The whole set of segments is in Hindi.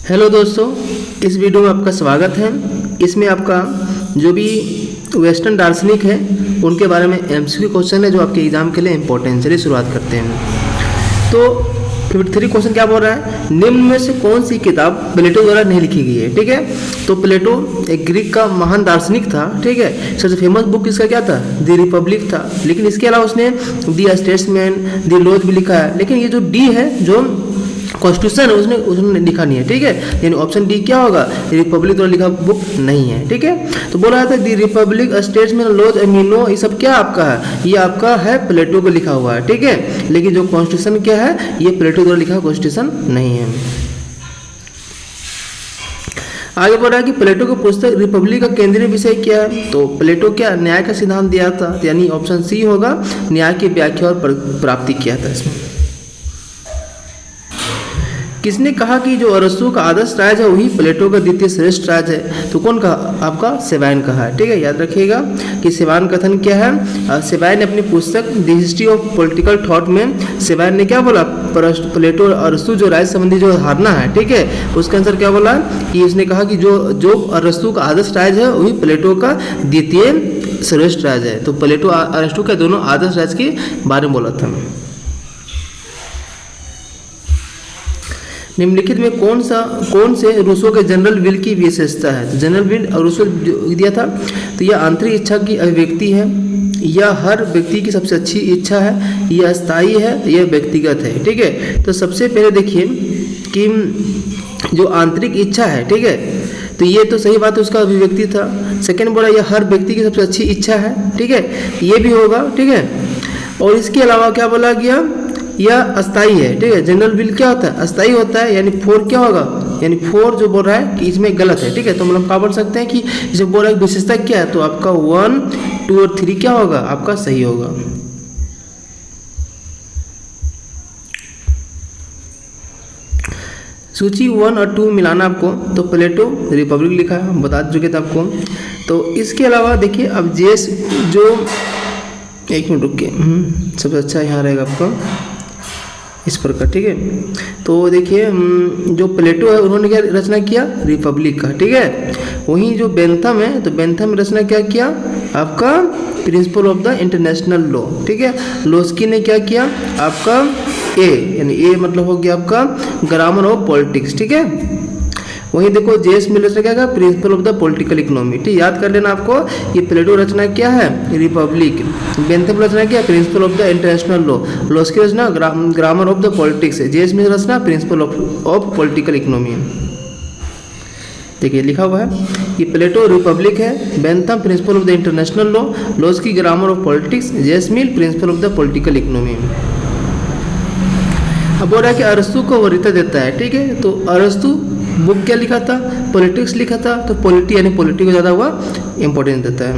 हेलो दोस्तों, इस वीडियो में आपका स्वागत है। इसमें आपका जो भी वेस्टर्न दार्शनिक है उनके बारे में एमसीक्यू क्वेश्चन है जो आपके एग्जाम के लिए इंपॉर्टेंट। चलिए शुरुआत करते हैं। तो 53 क्वेश्चन क्या बोल रहा है, निम्न में से कौन सी किताब प्लेटो द्वारा नहीं लिखी गई है। ठीक है, तो प्लेटो एक ग्रीक का महान दार्शनिक था। ठीक है, सबसे फेमस बुक इसका क्या था, द रिपब्लिक था। लेकिन इसके अलावा उसने द स्टेट्समैन, द लॉज भी लिखा है। लेकिन ये जो डी है, जो कॉन्स्टिट्यूशन है, उसने लिखा नहीं है। ठीक है, यानी ऑप्शन डी क्या होगा, रिपब्लिक द्वारा लिखा बुक नहीं है। ठीक है, तो बोला था दी रिपब्लिक, स्टेट्समैन, लॉज, एमिनो, ये सब क्या आपका है, ये आपका है प्लेटो को लिखा हुआ है। ठीक है, लेकिन जो कॉन्स्टिट्यूशन क्या है, ये प्लेटो द्वारा लिखा कॉन्स्टिट्यूशन नहीं है। आगे बढ़ रहा है कि प्लेटो की पुस्तक रिपब्लिक का केंद्रीय विषय क्या है। तो प्लेटो क्या न्याय का सिद्धांत दिया था, यानी ऑप्शन सी होगा, न्याय की व्याख्या और प्राप्ति किया था इसमें। किसने कहा कि जो अरस्तु का आदर्श राज है वही प्लेटो का द्वितीय श्रेष्ठ राज है। तो कौन कहा, आपका सेवाइन कहा है। ठीक है, याद रखिएगा कि सेवाइन कथन क्या है। सेवाइन ने अपनी पुस्तक the history of political thought में सेवाइन ने क्या बोला, प्लेटो और अरस्तु जो राज संबंधी जो धारणा है, ठीक है, उसके आंसर क्या बोला कि उसने कहा कि जो अरस्तु का आदर्श राज है वही प्लेटो का द्वितीय श्रेष्ठ राज है। तो प्लेटो अरस्तु के दोनों आदर्श राज के बारे में बोला था। निम्नलिखित में कौन से रूसो के जनरल विल की विशेषता है। तो जनरल विल और रूसो दिया था, तो यह आंतरिक इच्छा की अभिव्यक्ति है, यह हर व्यक्ति की सबसे अच्छी इच्छा है, यह अस्थायी है, यह व्यक्तिगत है। ठीक है, तो सबसे पहले देखिए कि जो आंतरिक इच्छा है, ठीक है, तो ये तो सही बात है, उसका अभिव्यक्ति था। सेकेंड बोला यह हर व्यक्ति की सबसे अच्छी इच्छा है। ठीक है, ये भी होगा। ठीक है, और इसके अलावा क्या बोला गया, यह अस्थाई है। ठीक है, जनरल विल क्या होता है, अस्थाई होता है, यानी 4 क्या होगा, यानी 4 जो बोल रहा है कि इसमें गलत है। ठीक है, तो हम क्या बोल सकते हैं कि जब बोल रहा है विशेषता क्या है, तो आपका 1, 2 और 3 क्या होगा, आपका सही होगा। सूची 1 और 2 मिलाना आपको, तो प्लेटो रिपब्लिक लिखा है, हम बता चुके थे आपको। तो इसके अलावा देखिए अब जेस जो, एक मिनट रुक के, सबसे अच्छा यहाँ रहेगा आपका इस प्रकार। ठीक है, तो देखिए जो प्लेटो है उन्होंने क्या रचना किया, रिपब्लिक का। ठीक है, वहीं जो बेंथम है, तो बेंथम में रचना क्या किया, आपका principal of the international law. ठीक है, लोस्की ने क्या किया, आपका ए, यानी ए मतलब हो गया आपका ग्रामर ऑफ पॉलिटिक्स। ठीक है, वहीं देखो जेस मिल रचना क्या, principle of the political economy. ठीक, याद कर लेना आपको, ये प्लेटो रचना क्या है, रिपब्लिक, बेंथम रचना क्या, principle of the international law, Laski रचना grammar of the politics, JS Mill रचना प्रिंसिपल ऑफ पॉलिटिकल इकोनॉमी। देखिए लिखा हुआ है, ये प्लेटो रिपब्लिक है, Bentham principle of the international law, Laski grammar of politics, JS Mill principle of the political economy. अब बोल रहा है कि अरस्तु को वरीयता देता है। ठीक है, तो अरस्तु बुक क्या लिखा था, पॉलिटिक्स लिखा था, तो पॉलिटी यानी पॉलिटी को ज़्यादा हुआ इंपॉर्टेंस देता है।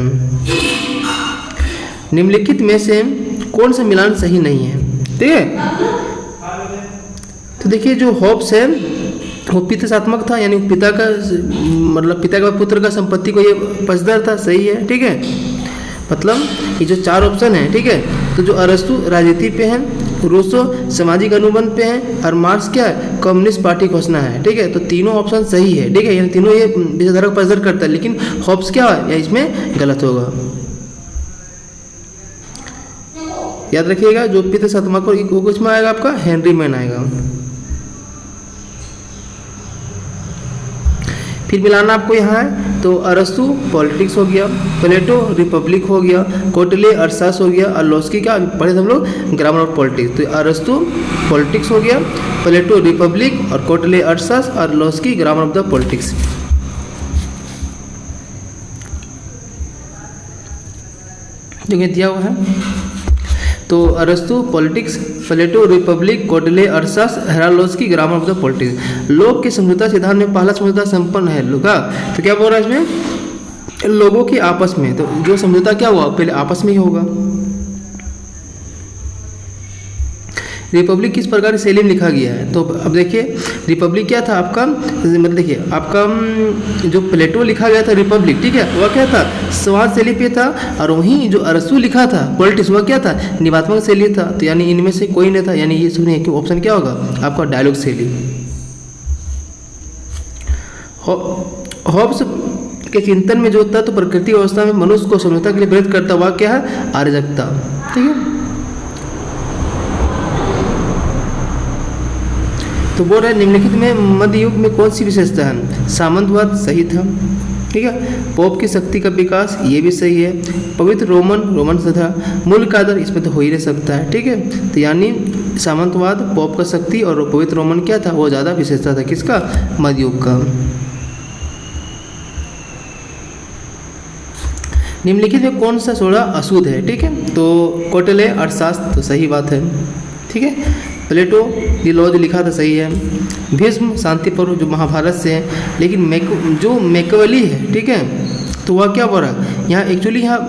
निम्नलिखित में से कौन सा मिलान सही नहीं है। ठीक है, तो देखिए जो होप्स है वो पितृत्मक था, यानी पिता का मतलब पिता का पुत्र का संपत्ति को ये पक्षधर था, सही है। ठीक है, मतलब ये जो 4 ऑप्शन है। ठीक है, तो जो अरस्तु राजनीति पे है, रूसो सामाजिक अनुबंध पे है, और मार्क्स क्या है, कम्युनिस्ट पार्टी घोषणा है। ठीक है, तो तीनों ऑप्शन सही है। ठीक है, यानी तीनों ये विचारधारा को पक्षधर करता है, लेकिन होप्स क्या है, या इसमें गलत होगा। याद रखिएगा जो पितृत्मक को कुछ में आएगा आपका हेनरी मैन आएगा। फिर मिलाना आपको यहाँ है, तो अरस्तु पॉलिटिक्स हो गया, प्लेटो रिपब्लिक हो गया, कोटले अरसास हो गया, और लोस्की का पढ़े हम लोग ग्रामर ऑफ पॉलिटिक्स। तो अरस्तु पॉलिटिक्स हो गया, प्लेटो रिपब्लिक, और कोटले अरसास, और Laski grammar of the politics. जो ये दिया हुआ है, तो अरस्तु पॉलिटिक्स, प्लेटो रिपब्लिक, कोटले अरसास, Harold Laski grammar of the politics. लोग के समझौता सिद्धांत में पहला समझौता संपन्न है लोग का, तो क्या बोल रहा है इसमें, लोगों के आपस में। तो जो समझौता क्या हुआ, पहले आपस में ही होगा। रिपब्लिक किस प्रकार की शैली में लिखा गया है, तो अब देखिए रिपब्लिक क्या था आपका, मतलब देखिए आपका जो प्लेटो लिखा गया था रिपब्लिक, ठीक है, वह क्या था, संवाद शैली पे था, और वहीं जो अरस्तु लिखा था पॉलिटिक्स वह क्या था, निवात्मक शैली था। तो यानी इनमें से कोई नहीं था, यानी ये सुनिए कि ऑप्शन क्या होगा आपका, डायलॉग शैली। हॉब्स के चिंतन में जो होता है तो प्रकृति अवस्था में मनुष्य को समझौता के लिए प्रेरित करता हुआ क्या है, अराजकता। ठीक है, तो बोल रहे निम्नलिखित में मध्य युग में कौन सी विशेषता है, सामंतवाद सही था। ठीक है, पोप की शक्ति का विकास ये भी सही है। पवित्र रोमन तथा मूल का आदर इसमें तो हो ही नहीं सकता है। ठीक है, तो यानी सामंतवाद, पोप का शक्ति और पवित्र रोमन क्या था, वो ज़्यादा विशेषता था किसका, मध्य युग का। निम्नलिखित में कौन सा सोडा अशुद्ध है। ठीक है, तो कौटिल्य अर्थशास्त्र तो सही बात है। ठीक है, प्लेटो नीलौज लिखा था, सही है। भीष्म शांति पर्व जो महाभारत से है, लेकिन जो मैकियावेली है, ठीक है, तो वह क्या बोल रहा है यहाँ, एक्चुअली यहाँ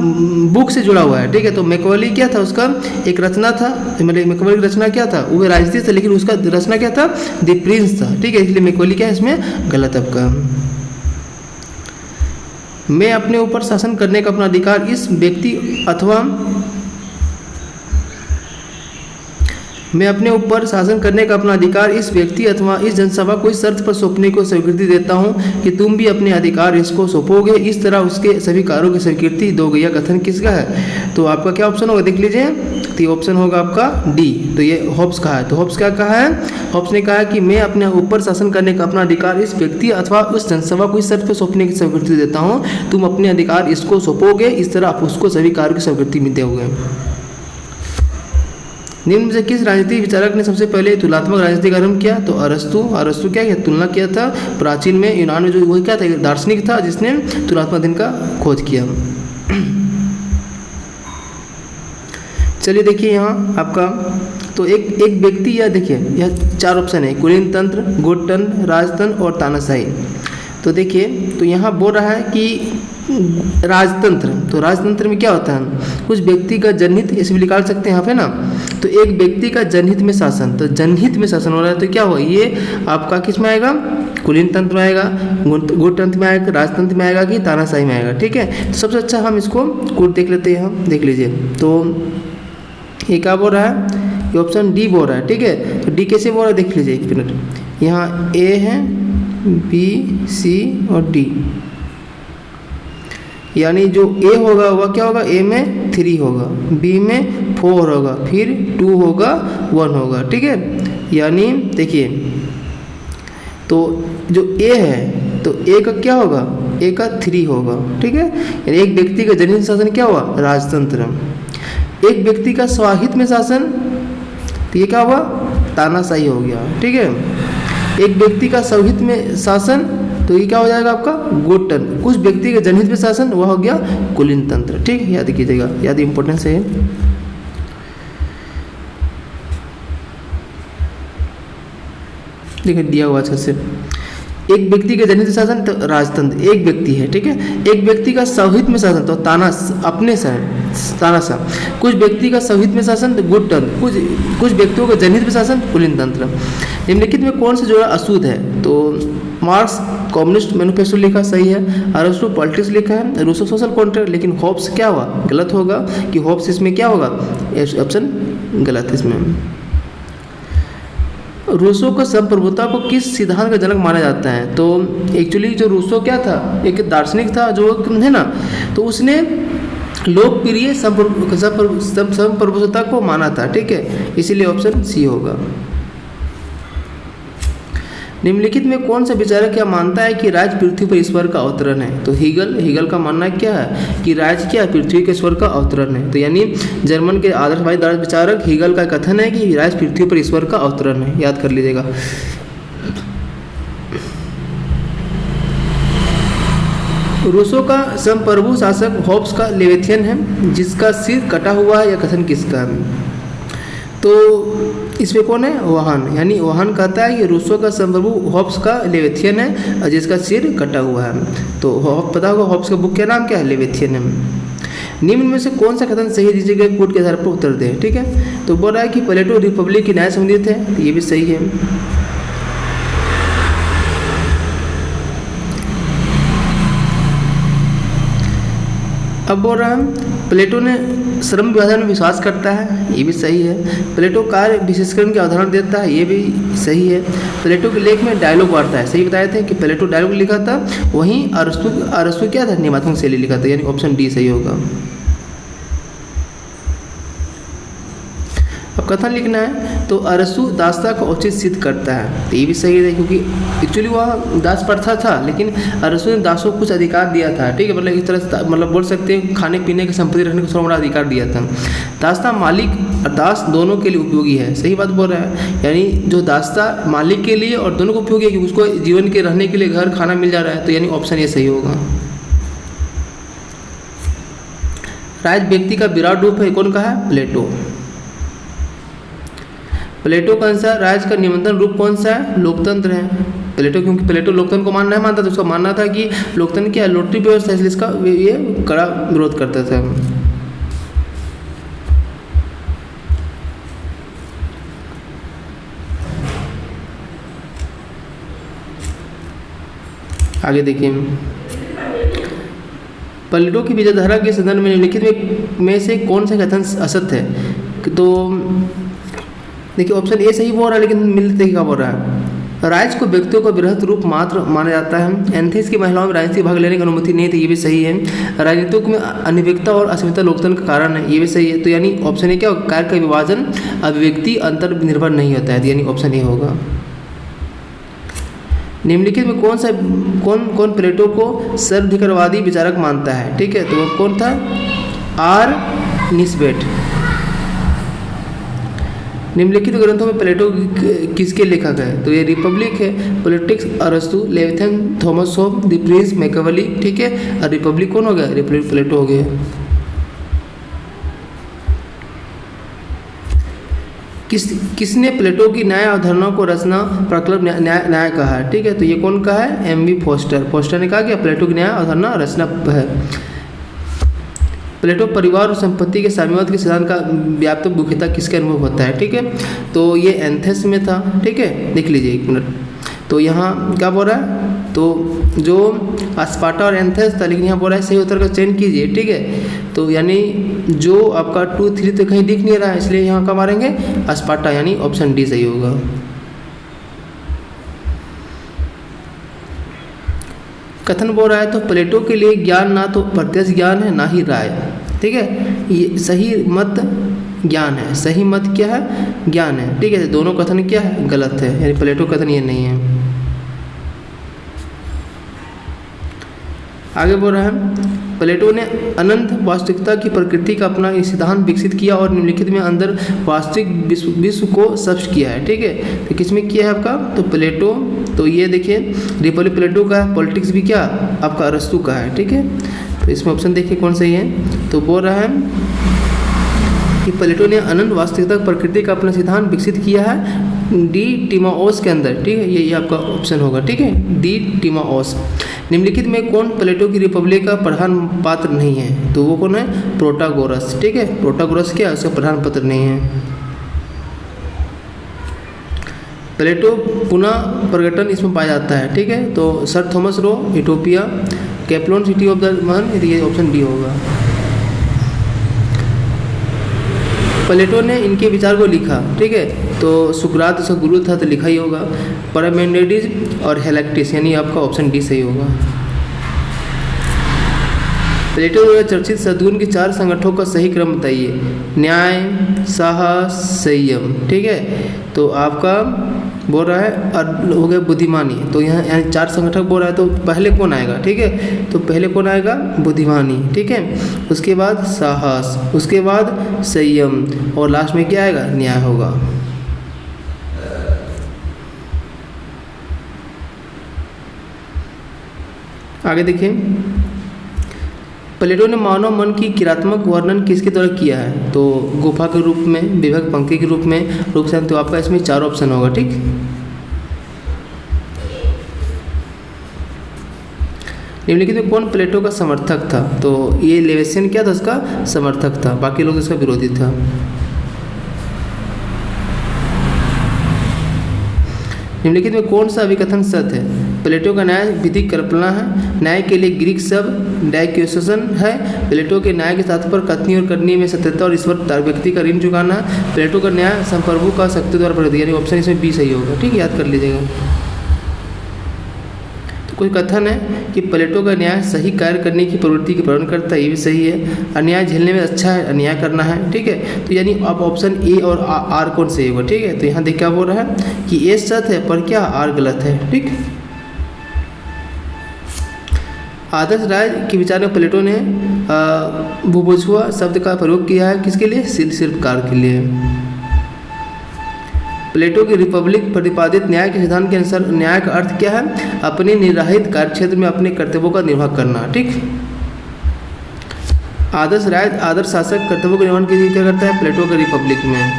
बुक से जुड़ा हुआ है। ठीक है, तो मैकियावेली क्या था, उसका एक रचना था, मतलब मैकियावेली रचना क्या था, वो राजनीति था, लेकिन उसका रचना क्या था, द प्रिंस था। ठीक है, इसलिए मैकियावेली क्या है इसमें गलत आपका। मैं अपने ऊपर शासन करने का अपना अधिकार इस व्यक्ति अथवा मैं अपने ऊपर शासन करने का अपना अधिकार इस व्यक्ति अथवा इस जनसभा को इस शर्त पर सौंपने को स्वीकृति देता हूँ कि तुम भी अपने अधिकार इसको सौंपोगे, इस तरह उसके सभी कार्यों की स्वीकृति दोगे। यह कथन किसका है, तो आपका क्या ऑप्शन होगा, देख लीजिए, तो ये ऑप्शन होगा आपका डी। तो ये हॉब्स का है। तो हॉब्स क्या कहा है, हॉब्स ने कहा कि मैं अपने ऊपर शासन करने का अपना अधिकार इस व्यक्ति अथवा उस जनसभा को इस शर्त पर सौंपने की स्वीकृति देता हूँ, तुम अपने अधिकार इसको सौंपोगे, इस तरह आप उसको सभी कार्यों की स्वीकृति में दोगे। निम्न में से किस राजनीतिक विचारक ने सबसे पहले तुलनात्मक राजनीति का आरंभ किया, तो अरस्तु क्या किया, तुलना किया था। प्राचीन में यूनान में जो वही क्या था, दार्शनिक था जिसने तुलनात्मक अध्ययन का खोज किया। चलिए देखिए यहाँ आपका, तो एक व्यक्ति, या देखिए यह 4 ऑप्शन है, कुलीन तंत्र, गोटन, राजतंत्र और तानाशाही। तो देखिए, तो यहाँ बोल रहा है कि राजतंत्र, तो राजतंत्र में क्या होता है, कुछ व्यक्ति का जनहित, इसे भी निकाल सकते हैं यहाँ पे ना, तो एक व्यक्ति का जनहित में शासन, तो जनहित में शासन हो रहा है, तो क्या हुआ, ये आपका किस में आएगा, कुलीन तंत्र में आएगा, गणतंत्र में आएगा, राजतंत्र में आएगा कि तानाशाही में आएगा। ठीक है, तो सबसे अच्छा हम इसको कोड देख लेते हैं, हम देख लीजिए। तो ये क्या बोल रहा है, ये ऑप्शन डी बोल रहा है। ठीक है, तो डी कैसे बोल रहा है, देख लीजिए, 1 मिनट। यहाँ ए है, बी, सी और डी, यानी जो ए होगा वह क्या होगा, ए में 3 होगा, बी में 4 होगा, फिर 2 होगा, 1 होगा। ठीक है, यानी देखिए, तो जो ए है तो ए का क्या होगा, ए का 3 होगा। ठीक है, यानी एक व्यक्ति का जनहित शासन क्या हुआ, राजतंत्र। एक व्यक्ति का स्वाहित में शासन, तो ये क्या हुआ, तानाशाही हो गया। ठीक है, एक व्यक्ति का स्वहित में शासन, तो ये क्या हो जाएगा आपका, गोटन। कुछ व्यक्ति के जनहित में शासन, वह हो गया कुलीन तंत्र। ठीक है, याद कीजिएगा, याद इंपॉर्टेंस है। देखिए दिया हुआ अच्छे से, एक व्यक्ति के जनहित शासन तो राजतंत्र, एक व्यक्ति है। ठीक है, एक व्यक्ति का स्वहित में शासन तो अपने तानाशाह, कुछ व्यक्ति का स्वहित में शासन तो गुटतंत्र, कुछ व्यक्तियों का जनहित में शासन कुलीन तंत्र। निम्नलिखित में कौन सा जोड़ा अशुद्ध है, तो मार्क्स कम्युनिस्ट मैनिफेस्टो लिखा, सही है। अरस्तु पॉलिटिक्स लिखा है, रूसो सोशल कॉन्ट्रैक्ट, लेकिन हॉब्स क्या हुआ, गलत होगा, कि हॉब्स इसमें क्या होगा, ऑप्शन गलत इसमें। रूसो का संप्रभुता को किस सिद्धांत का जनक माना जाता है, तो एक्चुअली जो रूसो क्या था, एक दार्शनिक था जो है ना, तो उसने लोकप्रिय संप्रभुता को माना था। ठीक है, इसीलिए ऑप्शन सी होगा। निम्नलिखित में कौन सा विचारक क्या मानता है कि राज पृथ्वी पर ईश्वर का अवतरण है, तो हीगल का मानना क्या है कि राज क्या पृथ्वी के ईश्वर का अवतरण है। तो यानी जर्मन के आदर्शवादी विचारक हीगल का कथन है कि राज पृथ्वी पर ईश्वर का अवतरण है, याद कर लीजिएगा। रूसो का संप्रभु शासक हॉब्स का लेविथियन है, जिसका सिर कटा हुआ है, यह कथन किसका है, तो इसमें कौन है, वहान, यानी वहान कहता है कि रूसो का संप्रभु हॉब्स का लेविथियन है, जिसका सिर कटा हुआ है। तो पता होगा हॉब्स का बुक का नाम क्या है, लेविथियन है। निम्न में से कौन सा कथन सही दीजिएगा, कोड के आधार पर उत्तर दें। ठीक है, तो बोल रहा है कि प्लेटो रिपब्लिक की न्याय संबंधित है, तो ये भी सही है। अब बोल रहा है प्लेटो ने श्रम विभाजन में विश्वास करता है, ये भी सही है। प्लेटो कार्य विशेषकरण की अवधारणा देता है, ये भी सही है। प्लेटो के लेख में डायलॉग बढ़ता है, सही बताए थे कि प्लेटो डायलॉग लिखा था, वहीं अरस्तु क्या था, नियमात्मक शैली लिखा था, यानी ऑप्शन डी सही होगा। अब कथन लिखना है तो अरस्तु दासता को उचित सिद्ध करता है, तो ये भी सही है, क्योंकि एक्चुअली वह दास प्रथा था, लेकिन अरस्तु ने दासों को कुछ अधिकार दिया था, ठीक है, मतलब इस तरह से मतलब बोल सकते हैं खाने पीने की संपत्ति रखने का थोड़ा बड़ा अधिकार दिया था। दासता मालिक और दास दोनों के लिए उपयोगी है, सही बात बोल रहा है, यानी जो दासता मालिक के लिए और दोनों को उपयोगी है, क्योंकि उसको जीवन के रहने के लिए घर खाना मिल जा रहा है, तो यानी ऑप्शन ये सही होगा। राज व्यक्ति का विराट रूप है, कौन कहा है, प्लेटो। प्लेटो का अनुसार राज का नियंत्रण रूप कौन सा है, लोकतंत्र है। प्लेटो, क्योंकि प्लेटो लोकतंत्र को नहीं मानता था, उसका मानना था कि लोकतंत्र क्या लोटरी व्यवस्था है, इसका ये कड़ा विरोध करता था। आगे देखिए, प्लेटो की विचारधारा के संदर्भ में निम्नलिखित में से कौन सा कथन असत्य है, तो देखिए ऑप्शन ए सही बोल रहा है, लेकिन मिलते ही क्या बोल रहा है, राज को व्यक्तियों का बृहत रूप मात्र माना जाता है। एथेंस की महिलाओं में राजनीतिक भाग लेने की अनुमति नहीं थी, ये भी सही है। राजनीतिक में अनिविकता और असमिता लोकतंत्र का कारण है, ये भी सही है। तो यानी ऑप्शन ए क्या, कार्य का विभाजन अभिव्यक्ति अंतर निर्भर नहीं होता है, यानी ऑप्शन ए होगा। निम्नलिखित में कौन प्लेटो को सर्वाधिकारवादी विचारक मानता है, ठीक है, तो वो कौन था, आर निस्बेट। निम्नलिखित ग्रंथों में प्लेटो किसके लेखक है, तो ये रिपब्लिक है, पॉलिटिक्स अरस्तु, लेविथन, थॉमस होब, द प्रिंस मैकियावेली, ठीक है, और रिपब्लिक कौन हो गया, रिपब्लिक प्लेटो हो गया। किसने प्लेटो की न्याय अवधारणा को रचना प्रकल्प न्याय कहा है, ठीक है, तो ये कौन कहा है, एम.बी. फोस्टर ने कहा कि प्लेटो की न्याय अवधारणा रचना है। प्लेटो परिवार और संपत्ति के साम्यवाद के सिद्धांत का व्याप्त मुख्यता किसके अनुभव होता है, ठीक है, तो ये एथेंस में था, ठीक है, देख लीजिए एक मिनट। तो यहाँ क्या बोल रहा है, तो जो स्पार्टा और एथेंस था, लेकिन यहाँ बोल रहा है सही उत्तर का चयन कीजिए, ठीक है, तो यानी जो आपका 2, 3 तो कहीं दिख नहीं रहा है, इसलिए यहाँ का मारेंगे स्पार्टा, यानी ऑप्शन डी सही होगा। कथन बोल रहा है तो प्लेटो के लिए ज्ञान ना तो प्रत्यक्ष ज्ञान है, ना ही राय, ठीक है, ये सही मत ज्ञान है, सही मत क्या है, ज्ञान है, ठीक है, दोनों कथन क्या है, गलत है, यानी प्लेटो कथन ये नहीं है। आगे बोल रहा है प्लेटो ने अनंत वास्तविकता की प्रकृति का अपना सिद्धांत विकसित किया और निम्नलिखित में अंदर वास्तविक विश्व को स्पष्ट किया है, ठीक है, तो किसमें किया है आपका, तो प्लेटो, तो ये देखिए रिपब्लिक प्लेटो का है, पॉलिटिक्स भी क्या आपका अरस्तु का है, ठीक है, तो इसमें ऑप्शन देखिए कौन सही है, तो बोल रहा है कि प्लेटो ने अनंत वास्तविकता प्रकृति का अपना सिद्धांत विकसित किया है डी टिमाओस के अंदर, ठीक है, ये आपका ऑप्शन होगा, ठीक है, डी टिमाओस। निम्नलिखित में कौन प्लेटो की रिपब्लिक का प्रधान पात्र नहीं है, तो वो कौन है, प्रोटागोरस, ठीक है, प्रोटागोरस क्या उसका प्रधान पात्र नहीं है। प्लेटो पुनः प्रकटन इसमें पाया जाता है, ठीक है, तो सर थॉमस रो, यूटोपिया, कैप्लोन सिटी ऑफ द मन, ये ऑप्शन डी होगा। प्लेटो ने इनके विचार को लिखा, ठीक है, तो सुकरात उसका गुरु था, तो लिखा ही होगा। पारमेनिडिस और हेलेक्टिस, यानी आपका ऑप्शन डी सही होगा। प्लेटो द्वारा चर्चित सद्गुण के 4 संगठनों का सही क्रम बताइए, न्याय, साहस, संयम, ठीक है, तो आपका बोल रहा है हो गया बुद्धिमानी, तो यहाँ 4 संगठक बोल रहा है, तो पहले कौन आएगा, ठीक है, तो पहले कौन आएगा, बुद्धिमानी, ठीक है, उसके बाद साहस, उसके बाद संयम, और लास्ट में क्या आएगा, न्याय होगा। आगे देखिए, प्लेटो ने मानव मन की क्रियात्मक वर्णन किसके द्वारा किया है, तो गुफा के रूप में, विभक्त पंक्ति के रूप में, रूप से, तो आपका इसमें 4 ऑप्शन होगा, ठीक। निम्नलिखित में कौन प्लेटो का समर्थक था, तो ये लेवेसियन क्या था, उसका समर्थक था, बाकी लोग इसका विरोधी था। निम्नलिखित में कौन सा अभिकथन सत्य है, प्लेटो का न्याय विधिक कल्पना है। न्याय के लिए ग्रीक शब्द डायक्योसेशन है। प्लेटो के न्याय के तात्पर्य कथनी और करनी में सत्यता और ईश्वर व्यक्ति का ऋण चुकाना। प्लेटो का न्याय संप्रभु का शक्ति द्वारा प्रगति, यानी ऑप्शन इसमें बी सही होगा। ठीक है, याद कर लीजिएगा। तो कोई कथन है कि प्लेटो का न्याय सही कार्य करने की प्रवृत्ति के पालन करता है, ये भी सही है। अन्याय झेलने में अच्छा है, अन्याय करना है। ठीक है, तो यानी अब ऑप्शन ए और आर कौन सही होगा। ठीक है, तो यहाँ देख क्या बोल रहा है कि ए सत्य है पर क्या आर गलत है। ठीक, आदर्श राय के विचार में प्लेटो ने बुभुत्सुआ शब्द का प्रयोग किया है, किसके लिए? शिल्पकार के लिए। प्लेटो की रिपब्लिक प्रतिपादित न्याय के सिद्धांत के अनुसार न्याय का अर्थ क्या है? अपने निर्धारित कार्यक्षेत्र में अपने कर्तव्यों का निर्वाह करना। ठीक, आदर्श राय आदर्श शासक कर्तव्यों के निर्वहन के लिए क्या करता है? प्लेटो के रिपब्लिक में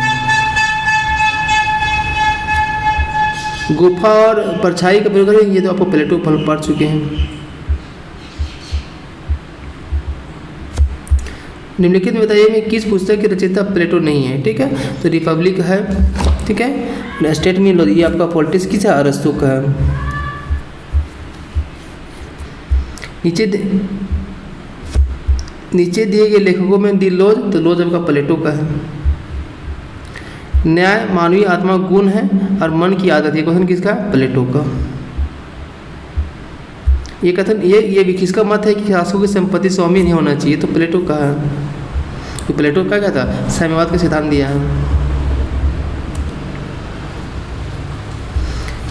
गुफा और परछाई का प्रयोग करें, ये तो आपको प्लेटो पढ़ चुके हैं। निम्नलिखित में बताइए मैं किस पुस्तक के रचयिता प्लेटो नहीं है। ठीक है, तो रिपब्लिक है। ठीक है, स्टेट में ये आपका पॉलिटिक्स किस है? अरस्तु का है। नीचे दिए गए लेखकों में दी लोज, तो लोज आपका प्लेटो का है। न्याय मानवीय आत्मा गुण है और मन की आदत, ये क्वेश्चन किसका? प्लेटो का। ये कथन ये भी किसका मत है कि शासकों की संपत्ति स्वामी नहीं होना चाहिए? तो प्लेटो का है। तो प्लेटो का क्या था? साम्यवाद का सिद्धांत दिया है।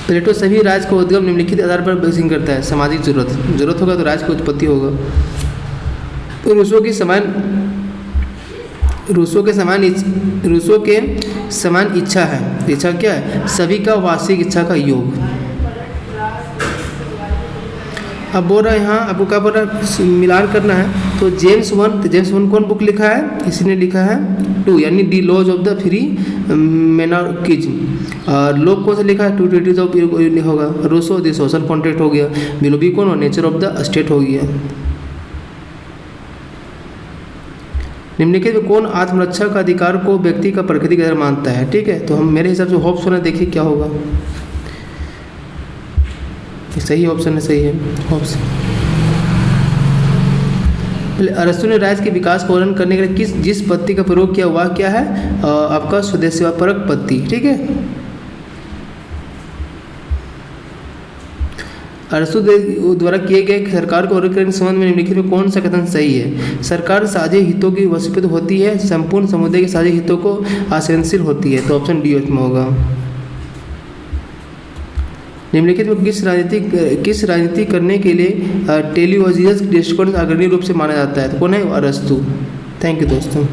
प्लेटो सभी राज को उद्गम निम्नलिखित आधार पर विकसित करता है। सामाजिक जरूरत होगा तो राज की उत्पत्ति होगा। तो रूसो के समान इच्छा है। इच्छा क्या है? सभी का वार्षिक इच्छा का योग। अब बोल रहा है यहाँ आपको क्या बोल रहा है? मिलान करना है। तो जेम्स वन कौन बुक लिखा है? किसी ने लिखा है 2, यानी the laws of the free monarchism. और लोग कौन सा लिखा है? 2 ट्रीटीज ऑफ होगा। रूसो द सोशल कॉन्ट्रैक्ट हो गया। बिलोबी कौन? और नेचर ऑफ द स्टेट हो गया। निम्नलिखित में कौन आत्मरक्षा का अधिकार को व्यक्ति का प्राकृतिक अधिकार मानता है? ठीक है, तो हम मेरे हिसाब से होप्स होना, देखिए क्या होगा। सही ऑप्शन है, सही है होप्स। अरस्तु ने राज्य के विकास को वर्णन करने के लिए जिस पत्ती का प्रयोग किया वह क्या है? आपका स्वदेशीपरक पत्ती। ठीक है, अरस्तु द्वारा किए गए सरकार को वर्णन करने के संबंध में निम्नलिखित में कौन सा कथन सही है? सरकार साझे हितों की वशीभूत होती है, संपूर्ण समुदाय के साझे हितों को आश्रयशील होती है। तो ऑप्शन डी में होगा। निम्नलिखित में किस राजनीति करने के लिए टेलीओजियस दृष्टिकोण अग्रणी रूप से माना जाता है? तो कौन है? अरस्तु। थैंक यू दोस्तों।